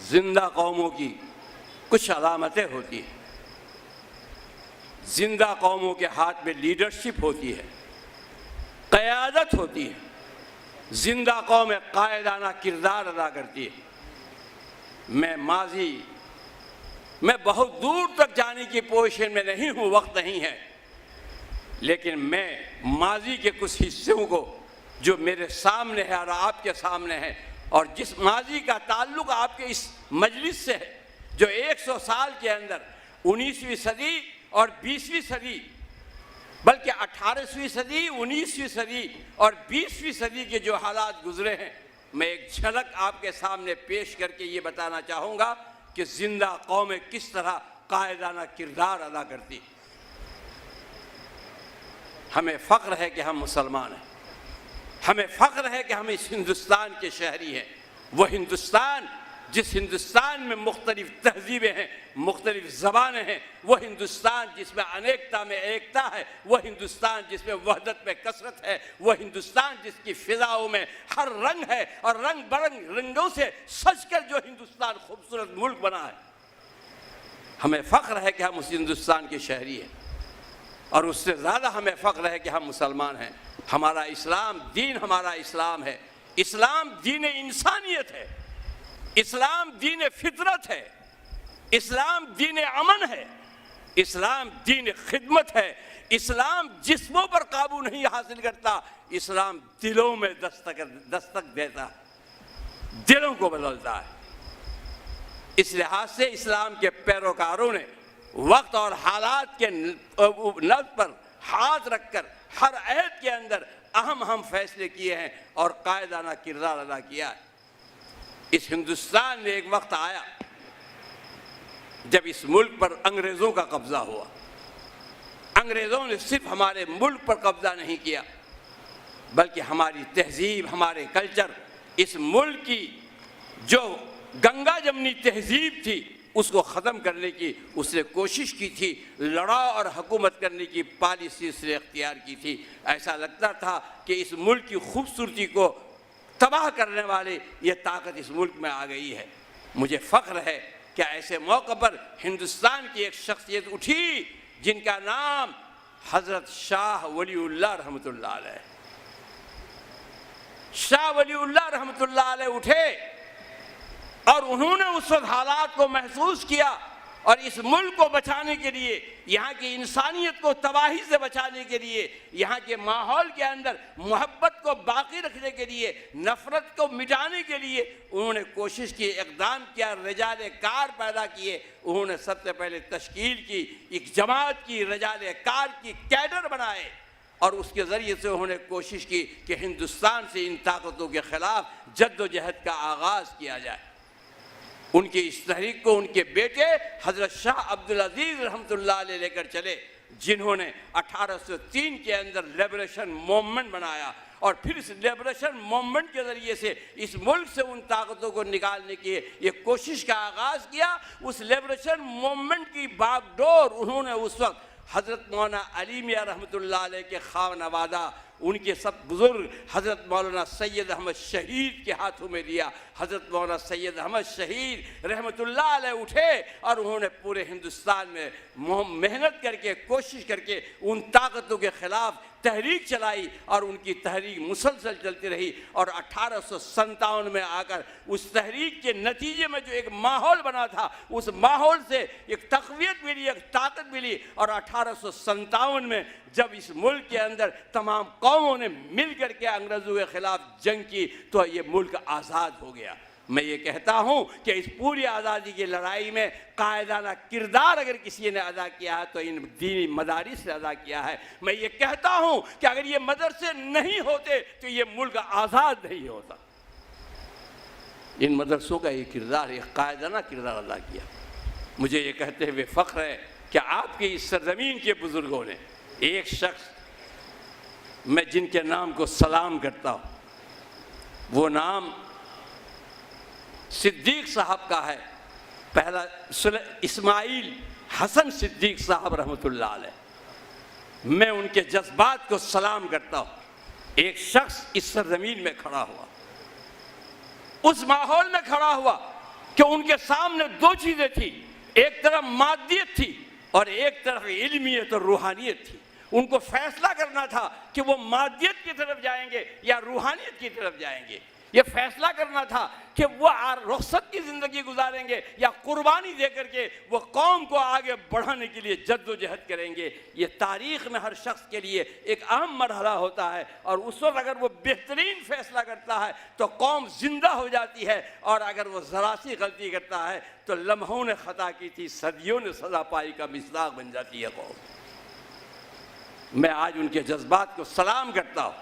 जिंदा कौमों की कुछ अलामतें होती हैं। जिंदा कौमों के हाथ में लीडरशिप होती है, क़यादत होती है। जिंदा कौमें कायदाना किरदार अदा करती है। मैं बहुत दूर तक जाने की पोजीशन में नहीं हूँ, वक्त नहीं है, लेकिन मैं माजी के कुछ हिस्सों को जो मेरे सामने है और आपके सामने है, और जिस माजी का ताल्लुक आपके इस मजलिस से है, जो 100 साल के अंदर 19वीं सदी और 20वीं सदी, बल्कि 18वीं सदी, 19वीं सदी और 20वीं सदी के जो हालात गुजरे हैं, मैं एक झलक आपके सामने पेश करके ये बताना चाहूँगा कि जिंदा कौमें किस तरह कायदाना किरदार अदा करती। हमें फ़ख्र है कि हम मुसलमान हैं, हमें फ़ख्र है कि हम इस हिंदुस्तान के शहरी हैं। वो हिंदुस्तान जिस हिंदुस्तान में मुख्तलिफ तहजीबें हैं, मुख्तलिफ ज़बानें हैं, वो हिंदुस्तान जिसमें अनेकता में एकता है, वो हिंदुस्तान जिसमें वहदत में कसरत है, वो हिंदुस्तान जिसकी फ़िज़ाओं में हर रंग है और रंग बरंग रंगों से सजकर जो हिंदुस्तान खूबसूरत मुल्क बना है। हमें फ़ख्र है कि हम उस हिंदुस्तान के शहरी हैं, और उससे ज़्यादा हमें फ़ख्र है कि हम मुसलमान हैं। हमारा इस्लाम दीन हमारा इस्लाम है। इस्लाम दीन इंसानियत है, इस्लाम दीन फितरत है, इस्लाम दीन अमन है, इस्लाम दीन खिदमत है। इस्लाम जिस्मों पर काबू नहीं हासिल करता, इस्लाम दिलों में दस्तक देता है, दिलों को बदलता है। इस लिहाज से इस्लाम के पैरोकारों ने वक्त और हालात के नब्ज़ पर हाथ रखकर हर अहद के अंदर अहम फैसले किए हैं और कायदाना किरदार अदा किया है। इस हिंदुस्तान में एक वक्त आया जब इस मुल्क पर अंग्रेज़ों का कब्ज़ा हुआ। अंग्रेज़ों ने सिर्फ हमारे मुल्क पर कब्ज़ा नहीं किया, बल्कि हमारी तहजीब, हमारे कल्चर, इस मुल्क की जो गंगा जमनी तहजीब थी उसको ख़त्म करने की उसने कोशिश की थी। लड़ा और हुकूमत करने की पॉलिसी उसने इख्तियार की थी। ऐसा लगता था कि इस मुल्क की खूबसूरती को तबाह करने वाले ये ताकत इस मुल्क में आ गई है। मुझे फ़ख्र है कि ऐसे मौक़े पर हिंदुस्तान की एक शख्सियत उठी जिनका नाम हज़रत शाह वलीउल्लाह रहमतुल्लाह अलैह। शाह वलीउल्लाह रहमतुल्लाह अलैह उठे और उन्होंने उस वक्त हालात को महसूस किया और इस मुल्क को बचाने के लिए, यहाँ की इंसानियत को तबाही से बचाने के लिए, यहाँ के माहौल के अंदर मोहब्बत को बाकी रखने के लिए, नफ़रत को मिटाने के लिए उन्होंने कोशिश की, इक़दाम किया, रिजाल कार पैदा किए। उन्होंने सबसे पहले तश्कील की, एक जमात की, रिजाल कार की कैडर बनाए और उसके ज़रिए से उन्होंने कोशिश की कि हिंदुस्तान से इन ताकतों के ख़िलाफ़ जद्दोजहद का आगाज़ किया जाए। उनकी इस तहरीक को उनके बेटे हज़रत शाह अब्दुल अज़ीज़ रहमतुल्लाह अलैह लेकर चले, जिन्होंने 1803 के अंदर लिबरेशन मूवमेंट बनाया और फिर इस लिबरेशन मूवमेंट के ज़रिए से इस मुल्क से उन ताकतों को निकालने की ये कोशिश का आगाज़ किया। उस लिबरेशन मूवमेंट की बागडोर उन्होंने उस वक्त हज़रत मौलाना अली मियां रहमतुल्लाह अलैह के ख़ानवादा, उनके सब बुज़ुर्ग हज़रत मौलाना सैयद अहमद शहीद के हाथों में दिया। हज़रत मौलाना सैयद अहमद शहीद रहमतुल्लाह अलैह उठे और उन्होंने पूरे हिंदुस्तान में मेहनत करके, कोशिश करके उन ताकतों के ख़िलाफ़ तहरीक चलाई और उनकी तहरीक मुसलसल चलती रही। और 1857 में आकर उस तहरीक के नतीजे में जो एक माहौल बना था, उस माहौल से एक तक़वियत मिली, एक ताकत मिली। और 1857 में जब इस मुल्क के अंदर तमाम कौमों ने मिल कर के अंग्रेज़ों के ख़िलाफ़ जंग की तो ये मुल्क आज़ाद हो गया। मैं ये कहता हूँ कि इस पूरी आज़ादी की लड़ाई में कायदाना किरदार अगर किसी ने अदा किया है तो इन दीनी मदारिस से अदा किया है। मैं ये कहता हूँ कि अगर ये मदरसे नहीं होते तो ये मुल्क आज़ाद नहीं होता। इन मदरसों का ये किरदार, एक कायदाना किरदार अदा किया। मुझे ये कहते हुए फ़ख्र है कि आपकी इस सरज़मीन के बुज़ुर्गों ने, एक शख्स मैं जिनके नाम को सलाम करता हूँ, वो नाम सिद्दीक़ साहब का है। पहला इस्माइल हसन सिद्दीक़ साहब रहमतुल्लाह अलैह। मैं उनके जज्बात को सलाम करता हूँ। एक शख्स इस सरज़मीन में खड़ा हुआ, उस माहौल में खड़ा हुआ कि उनके सामने दो चीजें थी, एक तरफ मादियत थी और एक तरफ इल्मियत और रूहानियत थी। उनको फैसला करना था कि वो मादियत की तरफ जाएंगे या रूहानियत की तरफ जाएंगे। ये फैसला करना था कि वो रुखसत की जिंदगी गुजारेंगे या कुर्बानी दे करके वो कौम को आगे बढ़ाने के लिए जद्दोजहद करेंगे। ये तारीख में हर शख्स के लिए एक अहम मरहला होता है और उस वक्त अगर वो बेहतरीन फैसला करता है तो कौम जिंदा हो जाती है, और अगर वो ज़रा सी गलती करता है तो लम्हों ने ख़ता की थी सदियों ने सज़ा पाई का मिसाक बन जाती है कौम। मैं आज उनके जज्बात को सलाम करता हूँ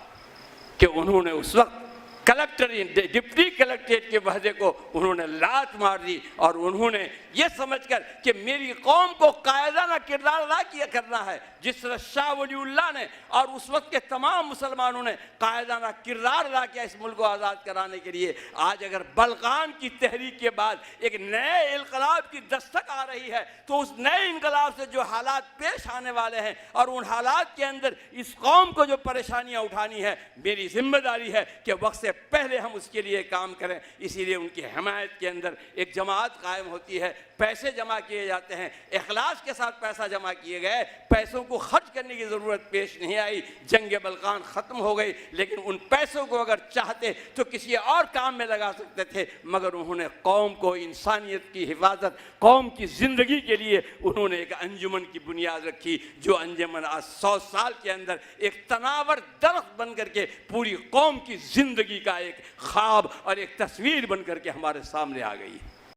कि उन्होंने उस वक्त कलेक्टर डिप्टी कलेक्ट्रेट के वहदे को उन्होंने लात मार दी और उन्होंने ये समझकर कि मेरी कौम को कायदाना किरदार अदा किया करना है, जिस तरह शाह वलीउल्लाह ने और उस वक्त के तमाम मुसलमानों ने कायदाना किरदार अदा किया इस मुल्क को आज़ाद कराने के लिए। आज अगर बलकान की तहरीक के बाद एक नए इनकलाब की दस्तक आ रही है तो उस नए इनकलाब से जो हालात पेश आने वाले हैं और उन हालात के अंदर इस कौम को जो परेशानियाँ उठानी है, मेरी जिम्मेदारी है कि वक्त से पहले हम उसके लिए काम करें। इसीलिए उनकी हिमायत के अंदर एक जमात कायम होती है, पैसे जमा किए जाते हैं, इखलास के साथ पैसा जमा किए गए, पैसों को खर्च करने की ज़रूरत पेश नहीं आई। जंग बलकान ख़त्म हो गई, लेकिन उन पैसों को अगर चाहते तो किसी और काम में लगा सकते थे, मगर उन्होंने कौम को इंसानियत की हिफाजत, कौम की ज़िंदगी के लिए उन्होंने एक अंजुमन की बुनियाद रखी, जो अंजुमन आज 100 साल के अंदर एक तनावर दरख्त बन करके पूरी कौम की ज़िंदगी का एक ख्वाब और एक तस्वीर बन करके हमारे सामने आ गई है।